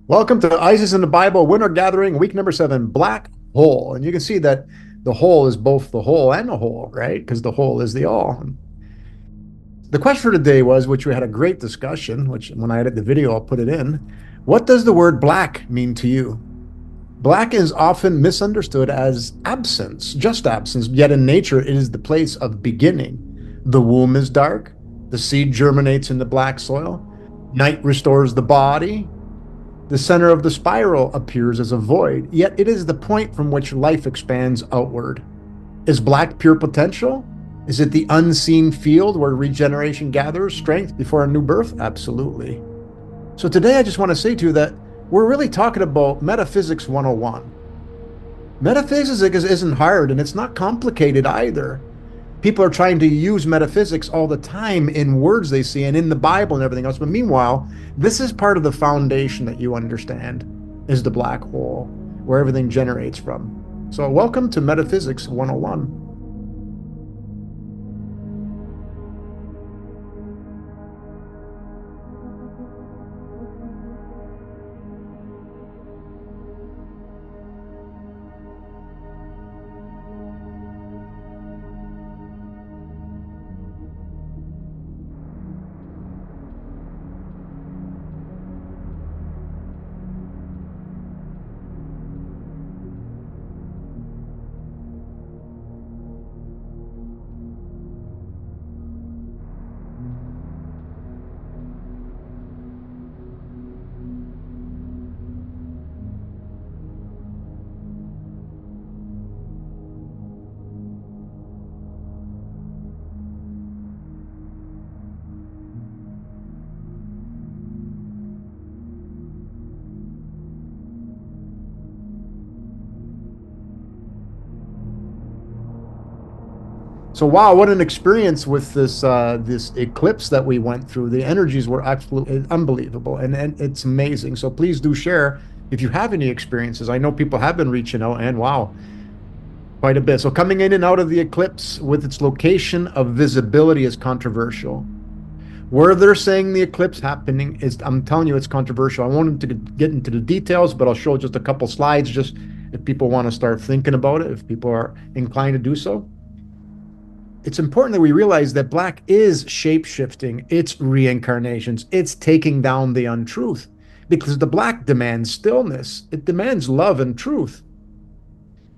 Welcome to Isis in the Bible Winter Gathering, week number 7, Black Hole. And you can see that the whole is both the whole and the whole, right? Because the whole is the all. The question for today was, which we had a great discussion, which when I edit the video, I'll put it in. What does the word black mean to you? Black is often misunderstood as absence, just absence, yet in nature it is the place of beginning. The womb is dark, the seed germinates in the black soil, night restores the body, the center of the spiral appears as a void, yet it is the point from which life expands outward. Is black pure potential? Is it the unseen field where regeneration gathers strength before a new birth? Absolutely. So today I just want to say to you that we're really talking about Metaphysics 101. Metaphysics isn't hard and it's not complicated either. People are trying to use metaphysics all the time in words they see and in the Bible and everything else. But meanwhile, this is part of the foundation that you understand is the black hole, where everything generates from. So welcome to Metaphysics 101. So wow, what an experience with this eclipse that we went through. The energies were absolutely unbelievable, and it's amazing. So please do share if you have any experiences. I know people have been reaching out, and wow, quite a bit. So coming in and out of the eclipse with its location of visibility is controversial. Where they're saying the eclipse happening is, I'm telling you, it's controversial. I won't to get into the details, but I'll show just a couple slides, just if people want to start thinking about it, if people are inclined to do so. It's important that we realize that black is shape-shifting, it's reincarnations, it's taking down the untruth, because the black demands stillness, it demands love and truth.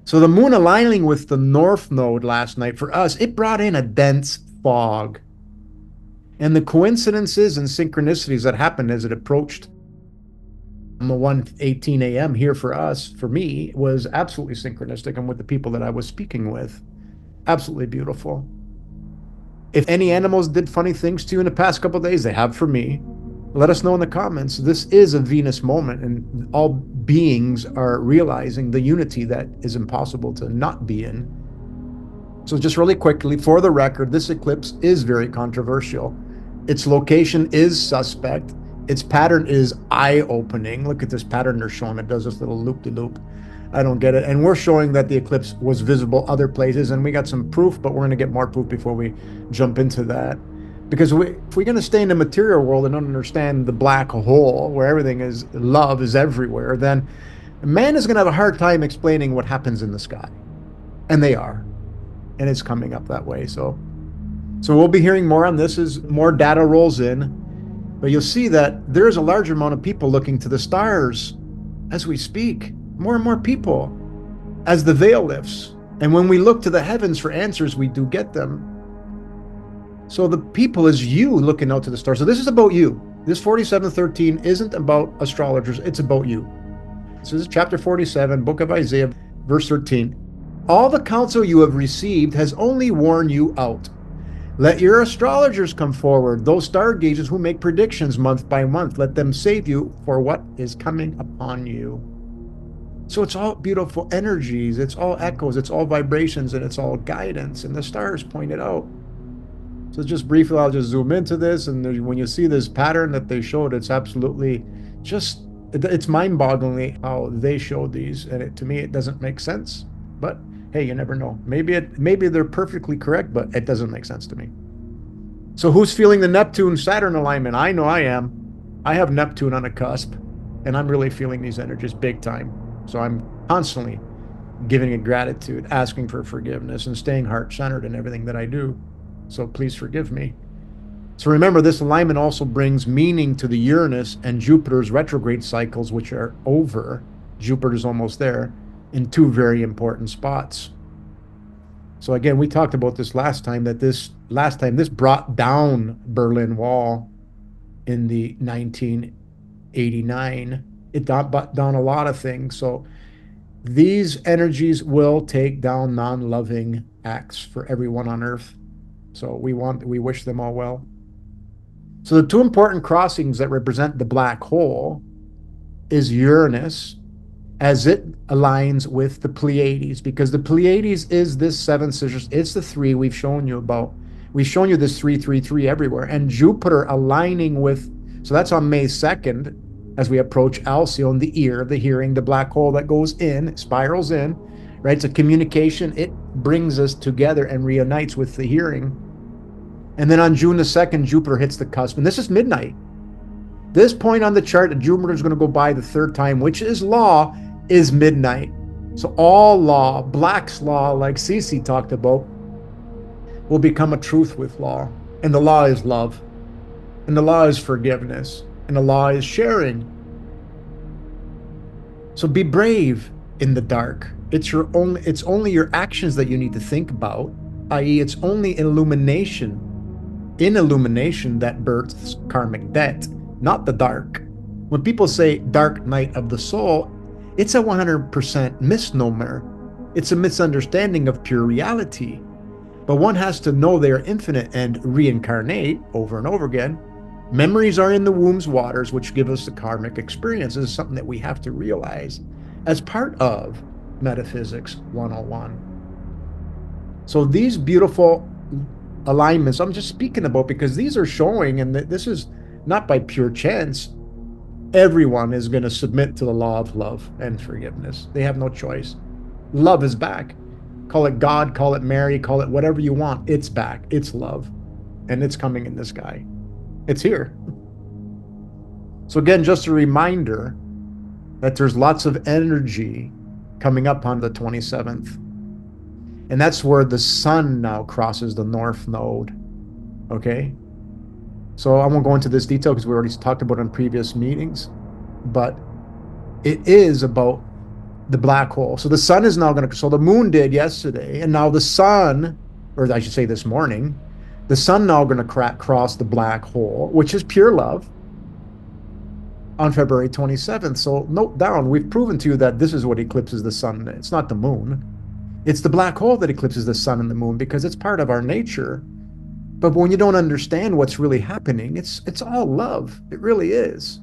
So the moon aligning with the north node last night, for us, it brought in a dense fog. And the coincidences and synchronicities that happened as it approached the 1:18 a.m. here for us, for me, was absolutely synchronistic, and with the people that I was speaking with. Absolutely beautiful. If any animals did funny things to you in the past couple of days, they have for me. Let us know in the comments. This is a Venus moment, and all beings are realizing the unity that is impossible to not be in. So just really quickly, for the record, this eclipse is very controversial. Its location is suspect. Its pattern is eye-opening. Look at this pattern they're showing. It does this little loop-de-loop. I don't get it. And we're showing that the eclipse was visible other places, and we got some proof, but we're going to get more proof before we jump into that. Because if we're going to stay in the material world and don't understand the black hole, where everything is, love is everywhere, then man is going to have a hard time explaining what happens in the sky. And they are. And it's coming up that way. So we'll be hearing more on this as more data rolls in. But you'll see that there's a larger amount of people looking to the stars as we speak. More and more people as the veil lifts. And when we look to the heavens for answers, we do get them. So the people is you looking out to the stars. So this is about you. This 47:13 isn't about astrologers. It's about you. So this is chapter 47, book of Isaiah, verse 13. All the counsel you have received has only worn you out. Let your astrologers come forward, those stargazers who make predictions month by month. Let them save you for what is coming upon you. So it's all beautiful energies, it's all echoes, it's all vibrations, and it's all guidance, and the stars point it out. So just briefly, I'll just zoom into this, and when you see this pattern that they showed, it's absolutely just, it's mind-bogglingly how they showed these, and to me, it doesn't make sense. But hey, you never know. Maybe they're perfectly correct, but it doesn't make sense to me. So who's feeling the Neptune-Saturn alignment? I know I am. I have Neptune on a cusp. And I'm really feeling these energies big time. So I'm constantly giving it gratitude, asking for forgiveness, and staying heart-centered in everything that I do. So please forgive me. So remember, this alignment also brings meaning to the Uranus and Jupiter's retrograde cycles, which are over. Jupiter's almost there in two very important spots. So again, we talked about this last time, that this brought down Berlin Wall in the 1989. It brought down a lot of things. So these energies will take down non-loving acts for everyone on Earth. So we wish them all well. So the two important crossings that represent the black hole is Uranus, as it aligns with the Pleiades, because the Pleiades is this seven sisters. It's the three we've shown you about. We've shown you this 333 everywhere, and Jupiter aligning with. So that's on May 2nd, as we approach Alcyone, the ear, the hearing, the black hole that goes in, spirals in, right? It's a communication. It brings us together and reunites with the hearing. And then on June the 2nd, Jupiter hits the cusp, and this is midnight. This point on the chart, Jupiter is going to go by the third time, which is law, is midnight. So all law, Black's law, like Cece talked about, will become a truth with law. And the law is love. And the law is forgiveness. And the law is sharing. So be brave in the dark. It's only your actions that you need to think about, i.e., it's only illumination that births karmic debt, not the dark. When people say dark night of the soul, it's a 100% misnomer. It's a misunderstanding of pure reality. But one has to know they are infinite and reincarnate over and over again. Memories are in the womb's waters, which give us the karmic experience. This is something that we have to realize as part of Metaphysics 101. So these beautiful alignments I'm just speaking about, because these are showing, and this is not by pure chance, everyone is going to submit to the law of love and forgiveness. They have no choice. Love is back. Call it God, call it Mary, call it whatever you want. It's back. It's love. And it's coming in the sky. It's here. So again, just a reminder that there's lots of energy coming up on the 27th. And that's where the sun now crosses the north node. Okay? So I won't go into this detail because we already talked about it in previous meetings. But it is about the black hole. So the sun is now going to, so the moon did yesterday, and now the sun, or I should say this morning, the sun now going to cross the black hole, which is pure love, on February 27th. So note down, we've proven to you that this is what eclipses the sun. It's not the moon. It's the black hole that eclipses the sun and the moon, because it's part of our nature. But when you don't understand what's really happening, it's all love. It really is.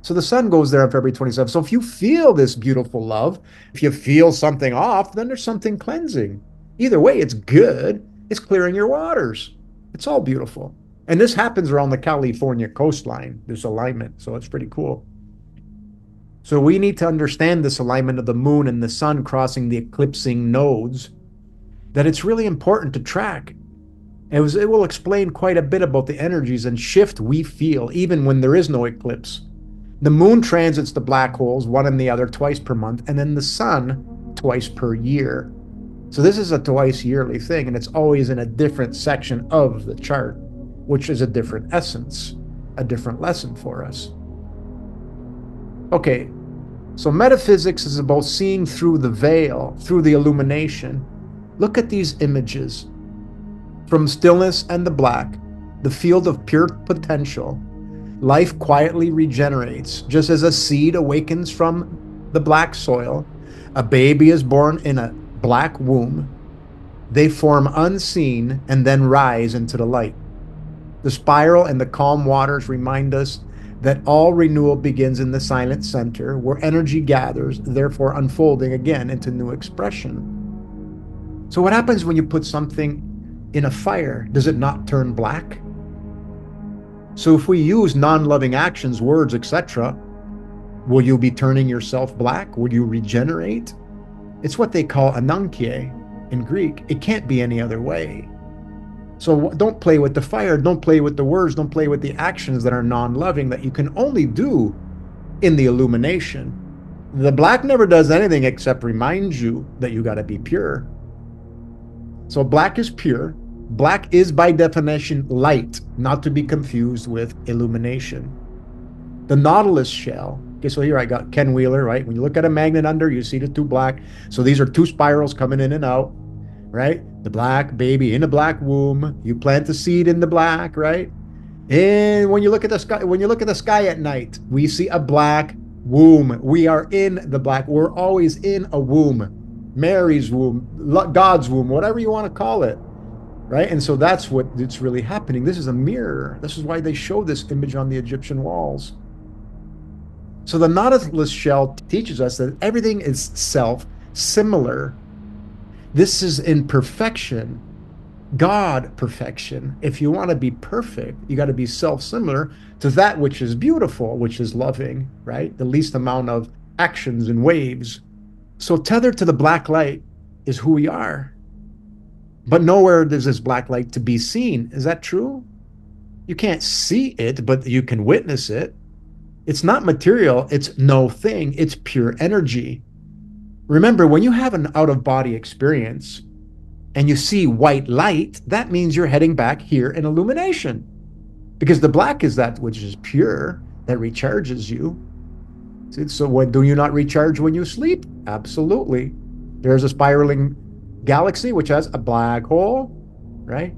So the sun goes there on February 27th. So if you feel this beautiful love, if you feel something off, then there's something cleansing. Either way, it's good. It's clearing your waters. It's all beautiful. And this happens around the California coastline, this alignment. So it's pretty cool. So we need to understand this alignment of the moon and the sun crossing the eclipsing nodes, that it's really important to track. It will explain quite a bit about the energies and shift we feel even when there is no eclipse. The moon transits the black holes, one and the other, twice per month, and then the sun twice per year. So this is a twice yearly thing, and it's always in a different section of the chart, which is a different essence, a different lesson for us. Okay, so metaphysics is about seeing through the veil, through the illumination. Look at these images. From stillness and the black, the field of pure potential, life quietly regenerates. Just as a seed awakens from the black soil, a baby is born in a black womb. They form unseen and then rise into the light. The spiral and the calm waters remind us that all renewal begins in the silent center, where energy gathers, therefore unfolding again into new expression. So what happens when you put something in a fire? Does it not turn black? So if we use non-loving actions, words, etc., will you be turning yourself black? Will you regenerate? It's what they call anankie in Greek. It can't be any other way. So don't play with the fire, don't play with the words, don't play with the actions that are non-loving, that you can only do in the illumination. The black never does anything except remind you that you got to be pure. So black is pure. Black is by definition light, not to be confused with illumination. The Nautilus shell. Okay, so here I got Ken Wheeler, right? When you look at a magnet under, you see the two black. So these are two spirals coming in and out, right? The black baby in a black womb. You plant the seed in the black, right? And when you look at the sky at night, we see a black womb. We are in the black. We're always in a womb. Mary's womb, God's womb, whatever you want to call it. Right? And so that's what it's really happening. This is a mirror. This is why they show this image on the Egyptian walls. So the Nautilus shell teaches us that everything is self-similar. This is in perfection, God perfection. If you want to be perfect, you got to be self-similar to that which is beautiful, which is loving, right? The least amount of actions and waves. So tethered to the black light is who we are. But nowhere does this black light to be seen. Is that true? You can't see it, but you can witness it. It's not material. It's no thing. It's pure energy. Remember, when you have an out-of-body experience and you see white light, that means you're heading back here in illumination. Because the black is that which is pure, that recharges you. So when do you not recharge when you sleep? Absolutely. There's a spiraling galaxy which has a black hole, right?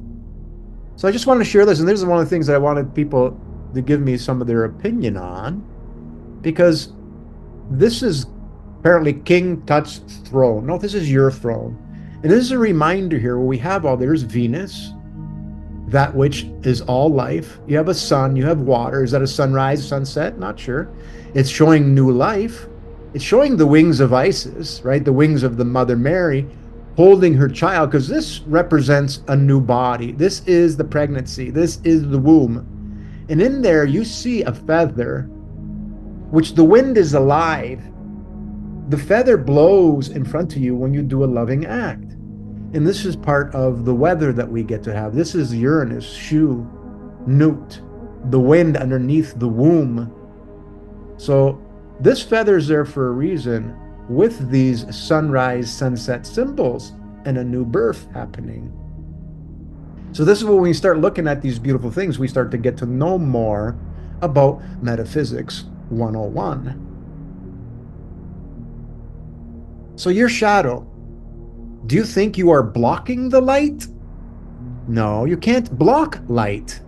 So I just wanted to share this, and this is one of the things that I wanted people to give me some of their opinion on, because this is apparently King Tut's throne. No, this is your throne. And this is a reminder here where we have there's Venus, that which is all life. You have a sun, you have water. Is that a sunrise, sunset? Not sure. It's showing new life. It's showing the wings of Isis, right? The wings of the Mother Mary holding her child, because this represents a new body. This is the pregnancy. This is the womb. And in there, you see a feather, which the wind is alive. The feather blows in front of you when you do a loving act. And this is part of the weather that we get to have. This is Uranus, Shu, Nut, the wind underneath the womb. So this feather is there for a reason, with these sunrise, sunset symbols and a new birth happening. So this is when we start looking at these beautiful things, we start to get to know more about Metaphysics 101. So your shadow, do you think you are blocking the light? No, you can't block light,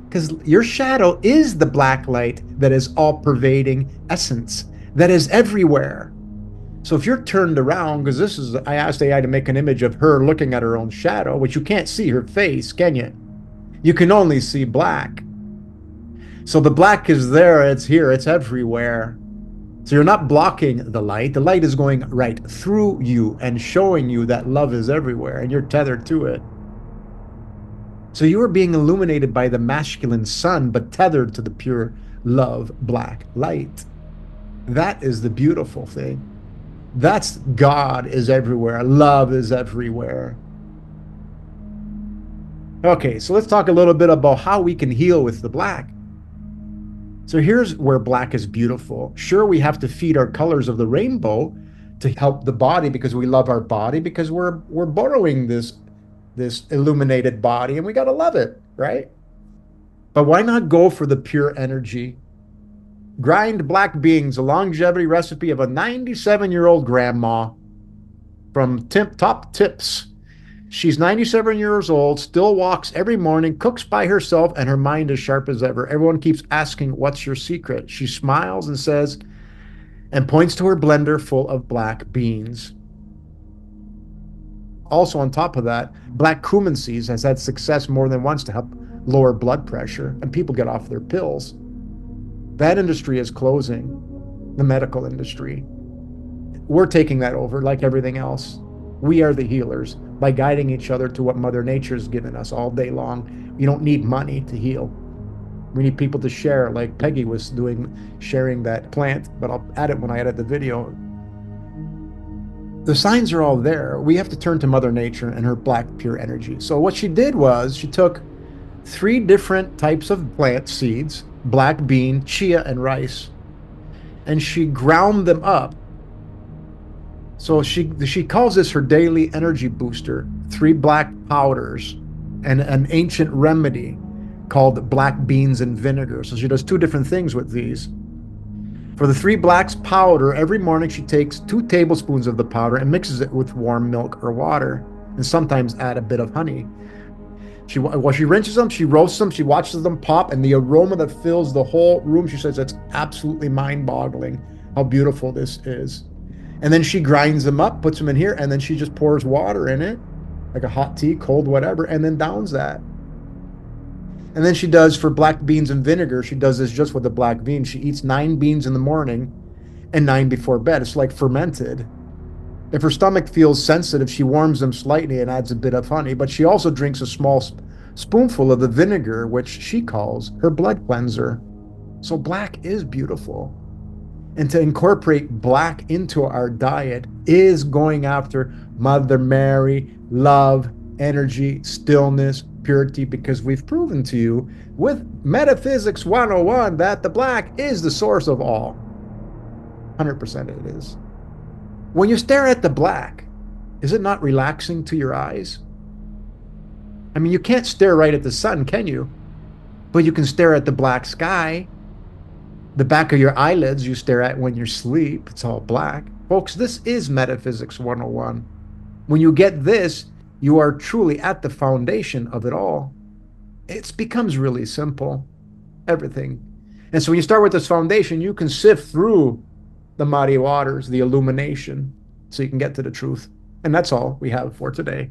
because your shadow is the black light that is all-pervading essence, that is everywhere. So if you're turned around, because I asked AI to make an image of her looking at her own shadow, which you can't see her face, can you? You can only see black. So the black is there, it's here, it's everywhere. So you're not blocking the light. The light is going right through you and showing you that love is everywhere, and you're tethered to it. So you are being illuminated by the masculine sun, but tethered to the pure love, black light. That is the beautiful thing. That's God is everywhere. Love is everywhere. Okay, so let's talk a little bit about how we can heal with the black. So here's where black is beautiful. Sure, we have to feed our colors of the rainbow to help the body, because we love our body, because we're borrowing this illuminated body, and we got to love it, right? But why not go for the pure energy? Grind black beans, a longevity recipe of a 97-year-old grandma from Top Tips. She's 97 years old, still walks every morning, cooks by herself, and her mind is sharp as ever. Everyone keeps asking, what's your secret? She smiles and says, and points to her blender full of black beans. Also, on top of that, black cumin seeds has had success more than once to help lower blood pressure, and people get off their pills. That industry is closing, the medical industry. We're taking that over like everything else. We are the healers by guiding each other to what Mother Nature's given us all day long. You don't need money to heal. We need people to share, like Peggy was doing, sharing that plant, but I'll add it when I edit the video. The signs are all there. We have to turn to Mother Nature and her black pure energy. So what she did was she took 3 different types of plant seeds, black bean, chia, and rice. and she ground them up. So she calls this her daily energy booster, three black powders and an ancient remedy called black beans and vinegar. So she does two different things with these. For the three blacks powder, every morning she takes 2 tablespoons of the powder and mixes it with warm milk or water, and sometimes add a bit of honey. She rinses them, she roasts them, she watches them pop, and the aroma that fills the whole room, she says it's absolutely mind-boggling how beautiful this is. And then she grinds them up, puts them in here, and then she just pours water in it, like a hot tea, cold, whatever, and then downs that. And then she does for black beans and vinegar, she does this just with the black beans. She eats 9 beans in the morning and 9 before bed. It's like fermented. If her stomach feels sensitive, she warms them slightly and adds a bit of honey, but she also drinks a small spoonful of the vinegar, which she calls her blood cleanser. So black is beautiful. And to incorporate black into our diet is going after Mother Mary, love, energy, stillness, purity, because we've proven to you with Metaphysics 101 that the black is the source of all. 100% it is. When you stare at the black, is it not relaxing to your eyes? I mean, you can't stare right at the sun, can you? But you can stare at the black sky. The back of your eyelids you stare at when you sleep. It's all black. Folks, this is Metaphysics 101. When you get this, you are truly at the foundation of it all. It becomes really simple, everything. And so when you start with this foundation, you can sift through the muddy waters, the illumination, so you can get to the truth. And that's all we have for today.